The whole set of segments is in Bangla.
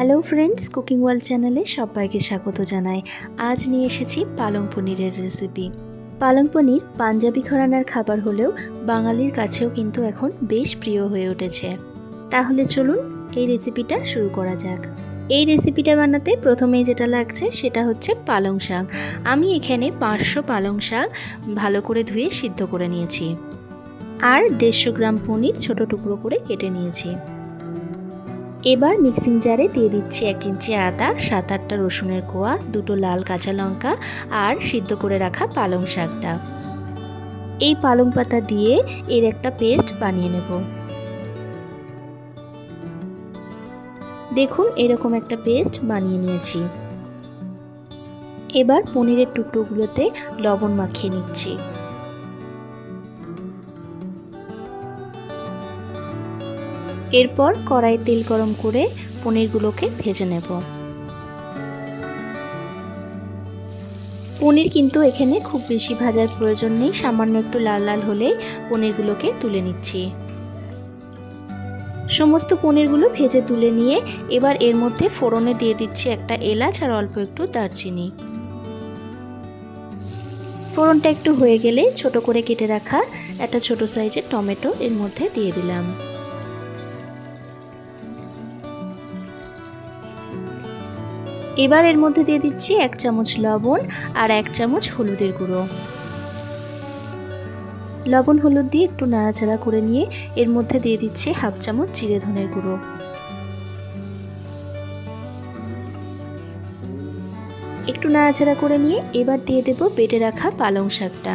হ্যালো ফ্রেন্ডস, কুকিং ওয়ার্ল্ড চ্যানেলে সবাইকে স্বাগত জানাই। আজ নিয়ে এসেছি পালং পনিরের রেসিপি। পালং পনির পাঞ্জাবি ঘরানার খাবার হলেও বাঙালির কাছেও কিন্তু এখন বেশ প্রিয় হয়ে উঠেছে। তাহলে চলুন এই রেসিপিটা শুরু করা যাক। এই রেসিপিটা বানাতে প্রথমেই যেটা লাগছে সেটা হচ্ছে পালং শাক। আমি এখানে 500 পালং শাক ভালো করে ধুয়ে সিদ্ধ করে নিয়েছি, আর 150 গ্রাম পনির ছোট টুকরো করে কেটে নিয়েছি। এবার মিক্সিং জারে দিয়ে দিচ্ছি 1 ইঞ্চি আদা, 7-8টা রসুনের কোয়া, 2টো লাল কাঁচা লঙ্কা আর সিদ্ধ করে রাখা পালং শাকটা। এই পালং পাতা দিয়ে এর একটা পেস্ট বানিয়ে নেব। দেখুন এরকম একটা পেস্ট বানিয়ে নিয়েছি। এবার পনিরের টুকরোগুলোতে লবণ মাখিয়ে নিচ্ছি। এরপর কড়াই তেল গরম করে পনিরগুলোকে ভেজে নেব। পনির কিন্তু এখানে খুব বেশি ভাজার প্রয়োজন নেই, সামান্য একটু লাল লাল হলে পনিরগুলোকে তুলে নিচ্ছি। সমস্ত পনিরগুলো ভেজে তুলে নিয়ে এবার এর মধ্যে ফোড়নে দিয়ে দিচ্ছি একটা এলাচ আর অল্প একটু দারচিনি। ফোড়নটা একটু হয়ে গেলে ছোট করে কেটে রাখা একটা ছোট সাইজের টমেটো এর মধ্যে দিয়ে দিলাম। এবার এর মধ্যে দিয়ে দিচ্ছি 1 চামচ লবণ আর 1 চামচ হলুদের গুঁড়ো। লবণ হলুদ দিয়ে একটু নাড়াচাড়া করে নিয়ে এর মধ্যে দিয়ে দিচ্ছি 1/2 চামচ জিরে ধনের গুঁড়ো। একটু নাড়াচাড়া করে নিয়ে এবার দিয়ে দেব বেটে রাখা পালং শাকটা।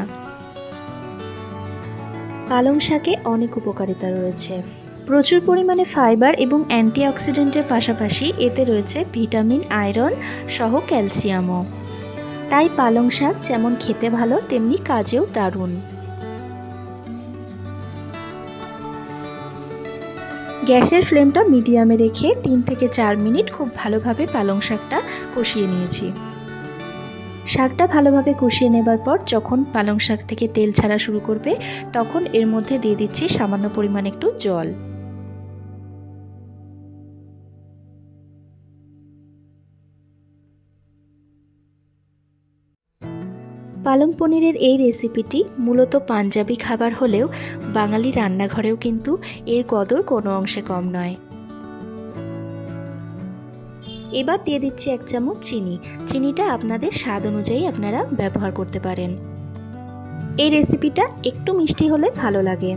পালং শাকে অনেক উপকারিতা রয়েছে। প্রচুর পরিমাণে ফাইবার এবং অ্যান্টিঅক্সিডেন্টের পাশাপাশি এতে রয়েছে ভিটামিন, আয়রন সহ ক্যালসিয়ামও। তাই পালং শাক যেমন খেতে ভালো তেমনি কাজেও দারুণ। গ্যাসের ফ্লেমটা মিডিয়ামে রেখে 3 থেকে 4 মিনিট খুব ভালোভাবে পালং শাকটা কষিয়ে নিয়েছি। শাকটা ভালোভাবে কষিয়ে নেবার পর যখন পালং শাক থেকে তেল ছাড়া শুরু করবে তখন এর মধ্যে দিয়ে দিচ্ছি সামান্য পরিমাণ একটু জল। পালং পনিরের এই রেসিপিটি মূলত পাঞ্জাবি খাবার হলেও বাঙালি রান্নাঘরেও কিন্তু এর কদর কোনো অংশে কম নয়। এবার দিয়ে দিচ্ছি 1 চামচ চিনি। চিনিটা আপনাদের স্বাদ অনুযায়ী আপনারা ব্যবহার করতে পারেন। এই রেসিপিটা একটু মিষ্টি হলে ভালো লাগে।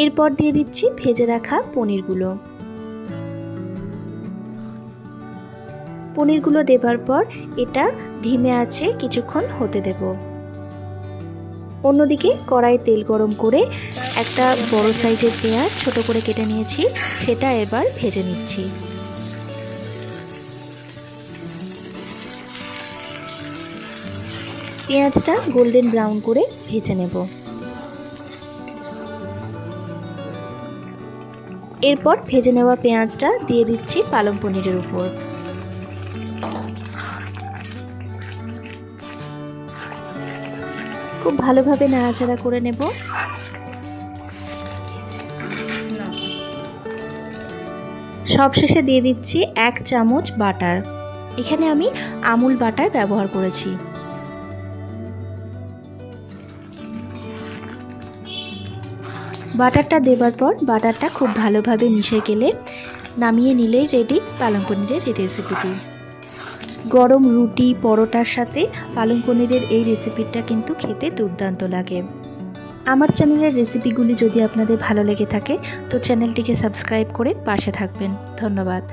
এরপর দিয়ে দিচ্ছি ভেজে রাখা পনিরগুলো। পনিরগুলো দেবার পর এটা ধিমে আঁচে কিছুক্ষণ হতে দেব। অন্যদিকে কড়াই তেল গরম করে একটা বড় সাইজের পেঁয়াজ ছোট করে কেটে নিয়েছি, সেটা এবার ভেজে নিচ্ছি। পেঁয়াজটা গোল্ডেন ব্রাউন করে ভেজে নেব। এরপর ভেজে নেওয়া পেঁয়াজটা দিয়ে দিচ্ছি পালং পনিরের উপর। খুব ভালোভাবে নাড়াচাড়া করে নেব। সবশেষে দিয়ে দিচ্ছি 1 চামচ বাটার। এখানে আমি আমুল বাটার ব্যবহার করেছি। বাটারটা দেবার পর বাটারটা খুব ভালোভাবে মিশে গেলে নামিয়ে নিলেই রেডি পালং পনিরের এই রেসিপিটি। গরম রুটি, পরোটার সাথে পালং পনিরের এই রেসিপিটা কিন্তু খেতে দুর্দান্ত লাগে। আমার চ্যানেলের রেসিপিগুলি যদি আপনাদের ভালো লেগে থাকে তো চ্যানেলটিকে সাবস্ক্রাইব করে পাশে থাকবেন। ধন্যবাদ।